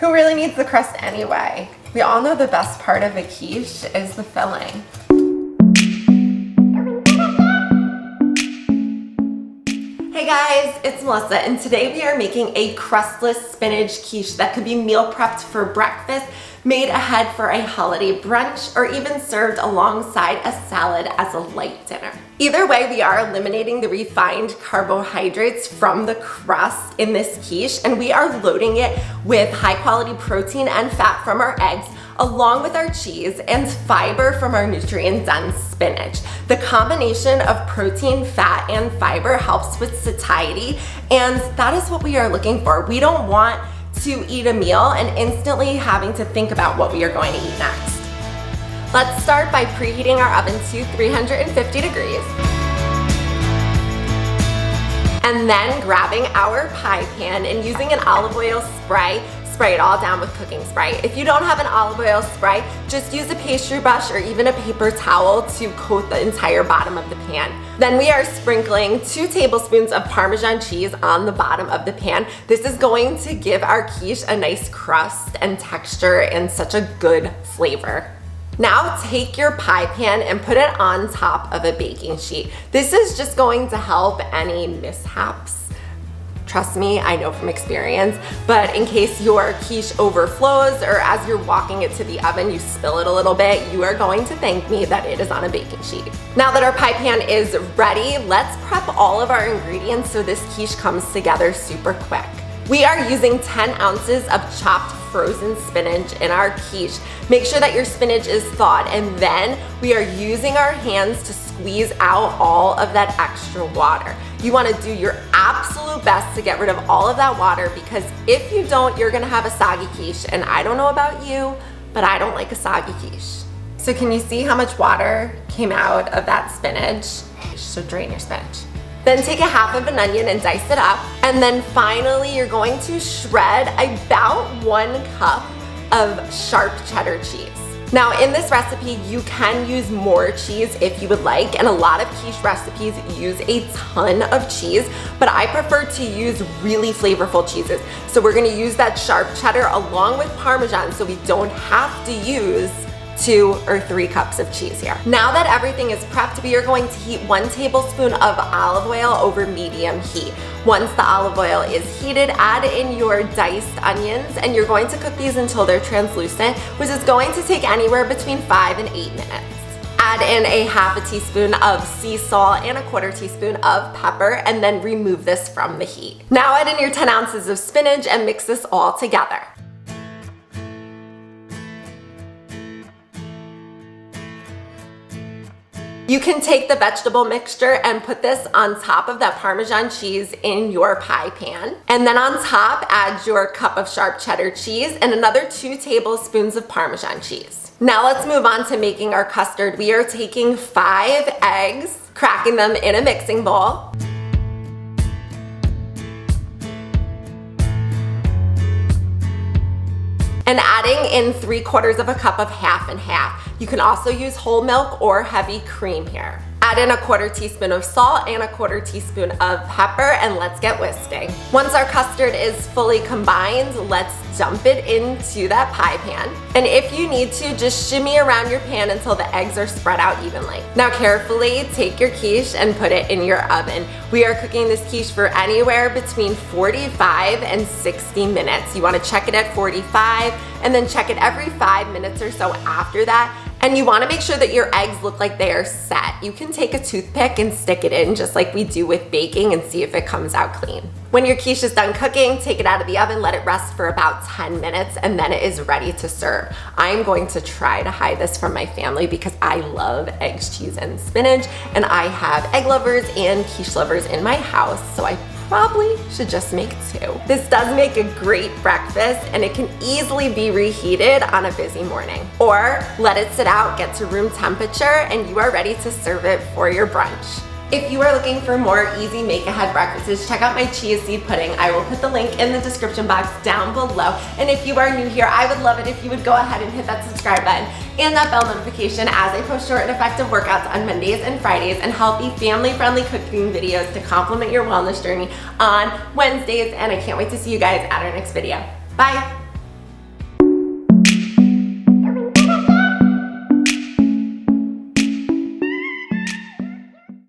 Who really needs the crust anyway? We all know the best part of a quiche is the filling. Hey guys, it's Melissa, and today we are making a crustless spinach quiche that could be meal prepped for breakfast, made ahead for a holiday brunch, or even served alongside a salad as a light dinner. Either way, we are eliminating the refined carbohydrates from the crust in this quiche, and we are loading it with high quality protein and fat from our eggs, along with our cheese and fiber from our nutrient-dense spinach. The combination of protein, fat, and fiber helps with satiety, and that is what we are looking for. We don't want to eat a meal and instantly having to think about what we are going to eat next. Let's start by preheating our oven to 350 degrees. And then grabbing our pie pan and using an olive oil spray it all down with cooking spray. If you don't have an olive oil spray, just use a pastry brush or even a paper towel to coat the entire bottom of the pan. Then we are sprinkling 2 tablespoons of Parmesan cheese on the bottom of the pan. This is going to give our quiche a nice crust and texture and such a good flavor. Now take your pie pan and put it on top of a baking sheet. This is just going to help any mishaps. Trust me, I know from experience, but in case your quiche overflows or as you're walking it to the oven, you spill it a little bit, you are going to thank me that it is on a baking sheet. Now that our pie pan is ready, let's prep all of our ingredients so this quiche comes together super quick. We are using 10 ounces of chopped frozen spinach in our quiche. Make sure that your spinach is thawed, and then we are using our hands to squeeze out all of that extra water. You want to do your absolute best to get rid of all of that water, because if you don't, you're gonna have a soggy quiche, and I don't know about you, but I don't like a soggy quiche. So can you see how much water came out of that spinach? So drain your spinach. Then take a half of an onion and dice it up. And then finally, you're going to shred about 1 cup of sharp cheddar cheese. Now in this recipe, you can use more cheese if you would like, and a lot of quiche recipes use a ton of cheese, but I prefer to use really flavorful cheeses. So we're gonna use that sharp cheddar along with Parmesan so we don't have to use 2 or 3 cups of cheese here. Now that everything is prepped, we are going to heat 1 tablespoon of olive oil over medium heat. Once the olive oil is heated, add in your diced onions, and you're going to cook these until they're translucent, which is going to take anywhere between 5 and 8 minutes. Add in a half a teaspoon of sea salt and a 1/4 teaspoon of pepper, and then remove this from the heat. Now add in your 10 ounces of spinach and mix this all together. You can take the vegetable mixture and put this on top of that Parmesan cheese in your pie pan. And then on top, add your cup of sharp cheddar cheese and another 2 tablespoons of Parmesan cheese. Now let's move on to making our custard. We are taking 5 eggs, cracking them in a mixing bowl. And adding in 3/4 of a cup of half and half. You can also use whole milk or heavy cream here. Add in a 1/4 teaspoon of salt and a 1/4 teaspoon of pepper, and let's get whisking. Once our custard is fully combined, let's dump it into that pie pan. And if you need to, just shimmy around your pan until the eggs are spread out evenly. Now carefully take your quiche and put it in your oven. We are cooking this quiche for anywhere between 45 and 60 minutes. You want to check it at 45 and then check it every 5 minutes or so after that. And you want to make sure that your eggs look like they are set. You can take a toothpick and stick it in just like we do with baking and see if it comes out clean. When your quiche is done cooking, take it out of the oven, let it rest for about 10 minutes, and then it is ready to serve. I'm going to try to hide this from my family because I love eggs, cheese, and spinach, and I have egg lovers and quiche lovers in my house, so I probably should just make 2. This does make a great breakfast, and it can easily be reheated on a busy morning. Or let it sit out, get to room temperature, and you are ready to serve it for your brunch. If you are looking for more easy make-ahead breakfasts, check out my chia seed pudding. I will put the link in the description box down below. And if you are new here, I would love it if you would go ahead and hit that subscribe button and that bell notification as I post short and effective workouts on Mondays and Fridays and healthy, family-friendly cooking videos to complement your wellness journey on Wednesdays. And I can't wait to see you guys at our next video. Bye.